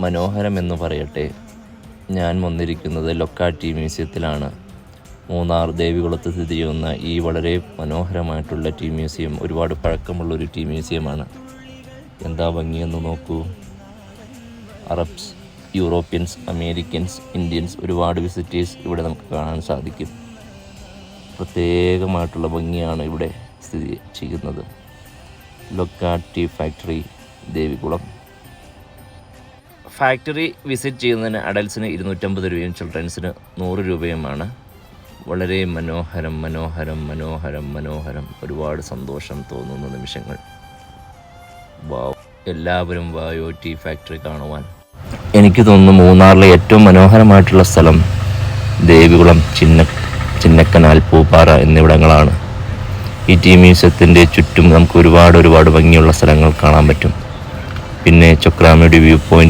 മനോഹരമെന്ന് പറയട്ടെ. ഞാൻ വന്നിരിക്കുന്നത് ലൊക്കാട്ടി മ്യൂസിയത്തിലാണ്. മൂന്നാർ ദേവികുളത്ത് സ്ഥിതി ചെയ്യുന്ന ഈ വളരെ മനോഹരമായിട്ടുള്ള ടീ മ്യൂസിയം ഒരുപാട് പഴക്കമുള്ളൊരു ടീ മ്യൂസിയമാണ്. എന്താ ഭംഗിയെന്ന് നോക്കൂ. അറബ്സ്, യൂറോപ്യൻസ്, അമേരിക്കൻസ്, ഇന്ത്യൻസ് ഒരുപാട് വിസിറ്റേഴ്സ് ഇവിടെ നമുക്ക് കാണാൻ സാധിക്കും. പ്രത്യേകമായിട്ടുള്ള ഭംഗിയാണ് ഇവിടെ സ്ഥിതി ചെയ്യുന്നത്. ലൊക്കാട്ടി ഫാക്ടറി, ദേവികുളം. ഫാക്ടറി വിസിറ്റ് ചെയ്യുന്നതിന് അഡൽസിന് 250 രൂപയും ചിൽഡ്രൻസിന് 100 രൂപയുമാണ്. വളരെ മനോഹരം മനോഹരം മനോഹരം മനോഹരം. ഒരുപാട് സന്തോഷം തോന്നുന്ന നിമിഷങ്ങൾ. വാവ്, എല്ലാവരും വായോ ടീ ഫാക്ടറി കാണുവാൻ. എനിക്ക് തോന്നുന്നു മൂന്നാറിലെ ഏറ്റവും മനോഹരമായിട്ടുള്ള സ്ഥലം ദേവികുളം, ചിന്നക്കനാൽ, പൂപ്പാറ എന്നിവിടങ്ങളാണ്. ഈ ടീ മ്യൂസിയത്തിൻ്റെ ചുറ്റും നമുക്ക് ഒരുപാട് ഭംഗിയുള്ള സ്ഥലങ്ങൾ കാണാൻ പറ്റും. പിന്നെ ചൊക്രാമയുടെ വ്യൂ പോയിൻ്റ്